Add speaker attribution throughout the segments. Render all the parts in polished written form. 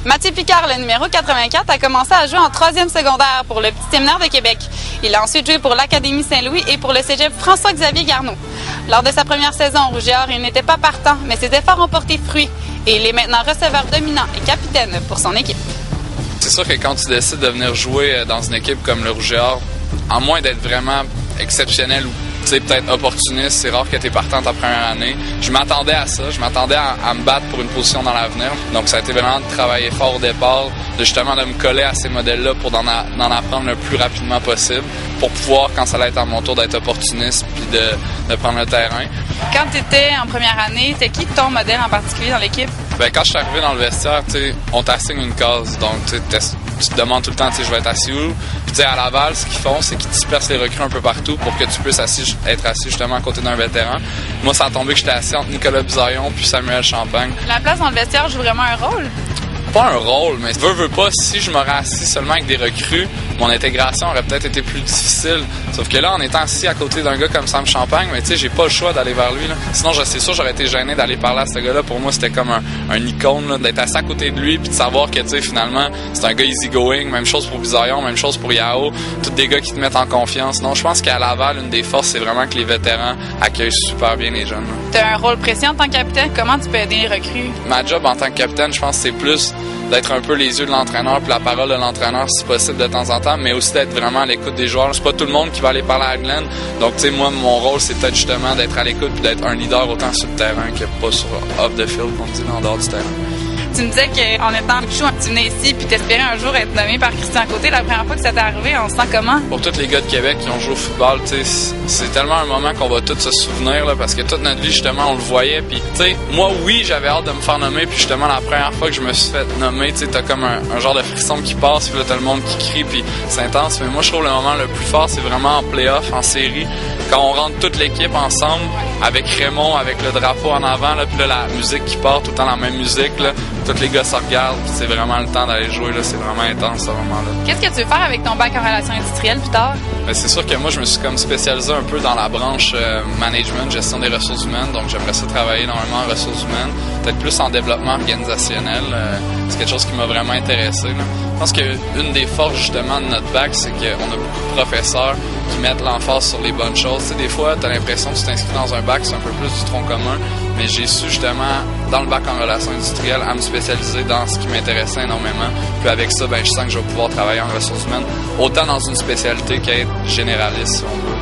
Speaker 1: Mathieu Picard, le numéro 84, a commencé à jouer en 3e secondaire pour le Petit Séminaire de Québec. Il a ensuite joué pour l'Académie Saint-Louis et pour le cégep François-Xavier Garneau. Lors de sa première saison au Rouge et Or, il n'était pas partant, mais ses efforts ont porté fruit et il est maintenant receveur dominant et capitaine pour son équipe.
Speaker 2: C'est sûr que quand tu décides de venir jouer dans une équipe comme le Rouge et Or, à moins d'être vraiment exceptionnel ou peut-être opportuniste, c'est rare que tu es partant ta première année. Je m'attendais à ça, je m'attendais à me battre pour une position dans l'avenir. Donc ça a été vraiment de travailler fort au départ, de justement de me coller à ces modèles-là pour d'en apprendre le plus rapidement possible, pour pouvoir, quand ça allait être à mon tour, d'être opportuniste puis de prendre le terrain. Quand tu étais en première année, c'était qui ton modèle en particulier dans l'équipe? Ben, quand je suis arrivé dans le vestiaire, on t'assigne une case. Donc, tu te demandes tout le temps, je vais être assis où? Puis, à Laval, ce qu'ils font, c'est qu'ils dispersent les recrues un peu partout pour que tu puisses être assis justement à côté d'un vétéran. Moi, ça a tombé que j'étais assis entre Nicolas Bisaillon puis Samuel Champagne. La place dans le vestiaire joue vraiment un rôle? Pas un rôle, mais veux pas, si je m'aurais assis seulement avec des recrues, mon intégration aurait peut-être été plus difficile. Sauf que là, en étant assis à côté d'un gars comme Sam Champagne, mais j'ai pas le choix d'aller vers lui. Là. Sinon, c'est sûr, j'aurais été gêné d'aller parler à ce gars-là. Pour moi, c'était comme un icône, là, d'être assis à côté de lui puis de savoir que, finalement, c'est un gars easygoing. Même chose pour Bisaillon, même chose pour Yao. Tous des gars qui te mettent en confiance. Non, je pense qu'à Laval, une des forces, c'est vraiment que les vétérans accueillent super bien les jeunes. Tu as un rôle précis en tant que capitaine. Comment tu peux aider les recrues? Ma job en tant que capitaine, je pense que c'est plus d'être un peu les yeux de l'entraîneur puis la parole de l'entraîneur si possible de temps en temps, mais aussi d'être vraiment à l'écoute des joueurs. C'est pas tout le monde qui va aller parler à Glenn. Donc, moi, mon rôle, c'est peut-être justement d'être à l'écoute puis d'être un leader autant sur le terrain que pas sur off the field, comme on dit, en dehors du terrain. Tu me disais qu'en étant chou, tu venais ici puis t'espérais un jour être nommé par Christian Côté. La première fois que ça t'est arrivé, on se sent comment? Pour tous les gars de Québec qui ont joué au football, c'est tellement un moment qu'on va tous se souvenir là, parce que toute notre vie, justement, on le voyait. Puis, moi, oui, j'avais hâte de me faire nommer. Puis, justement, la première fois que je me suis fait nommer, t'as comme un genre de frisson qui passe. Puis là, t'as le monde qui crie. Puis, c'est intense. Mais moi, je trouve le moment le plus fort, c'est vraiment en play-off, en série. Quand on rentre toute l'équipe ensemble, avec Raymond, avec le drapeau en avant, là, puis là, la musique qui part, tout le temps la même musique, là, tous les gars se regardent, puis c'est vraiment le temps d'aller jouer, là, c'est vraiment intense, ce moment-là. Qu'est-ce que tu veux faire avec ton bac en relations industrielles plus tard? Ben, c'est sûr que moi, je me suis comme spécialisé un peu dans la branche management, gestion des ressources humaines, donc j'aimerais ça travailler énormément en ressources humaines, peut-être plus en développement organisationnel, c'est quelque chose qui m'a vraiment intéressé, là. Je pense qu'une des forces, justement, de notre bac, c'est qu'on a beaucoup de professeurs qui mettent l'emphase sur les bonnes choses. Tu sais, des fois, tu as l'impression que tu t'inscris dans un bac, c'est un peu plus du tronc commun, mais j'ai su, justement, dans le bac en relations industrielles, à me spécialiser dans ce qui m'intéressait énormément. Puis avec ça, je sens que je vais pouvoir travailler en ressources humaines, autant dans une spécialité qu'être généraliste, si on veut.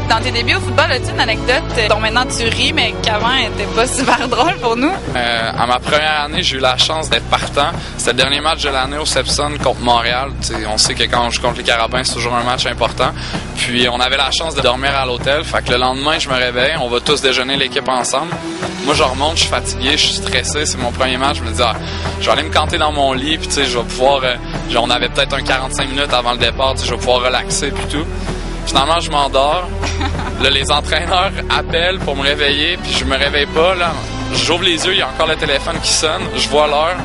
Speaker 2: Dans tes débuts au football, as-tu une anecdote dont maintenant tu ris, mais qu'avant n'était pas super drôle pour nous? À ma première année, j'ai eu la chance d'être partant. C'était le dernier match de l'année au Sepson contre Montréal. T'sais, on sait que quand on joue contre les Carabins, c'est toujours un match important. Puis on avait la chance de dormir à l'hôtel. Fait que le lendemain, je me réveille, on va tous déjeuner l'équipe ensemble. Moi, je remonte, je suis fatigué, je suis stressé, c'est mon premier match. Je me dis, je vais aller me canter dans mon lit, puis je vais pouvoir... on avait peut-être un 45 minutes avant le départ, je vais pouvoir relaxer, puis tout. Finalement, je m'endors. Là, les entraîneurs appellent pour me réveiller, puis je me réveille pas. Là, j'ouvre les yeux, il y a encore le téléphone qui sonne. Je vois l'heure.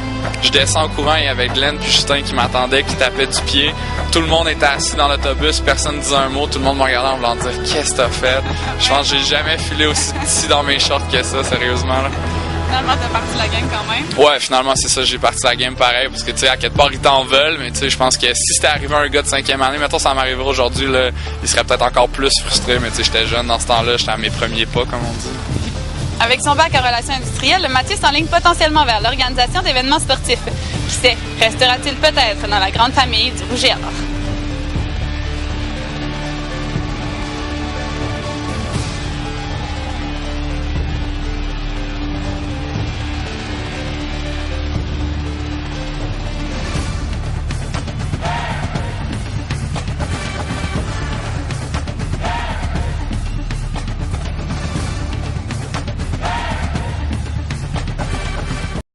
Speaker 2: Je descends au courant, il y avait Glenn puis Justin qui m'attendaient, qui tapaient du pied. Tout le monde était assis dans l'autobus, personne ne disait un mot. Tout le monde me regardait en voulant dire « Qu'est-ce que t'as fait? » Je pense que j'ai jamais filé aussi petit dans mes shorts que ça, sérieusement. Là. Finalement, t'as parti la game quand même? Ouais, finalement, c'est ça, j'ai parti la game pareil, parce que, à quelque part, ils t'en veulent, mais je pense que si c'était arrivé à un gars de 5e année, mettons, ça m'arriverait aujourd'hui, là, il serait peut-être encore plus frustré, mais j'étais jeune dans ce temps-là, j'étais à mes premiers pas, comme on dit. Avec son bac en relations industrielles, Mathieu s'enligne potentiellement vers l'organisation d'événements sportifs. Qui sait, restera-t-il peut-être dans la grande famille du Rouge et Or?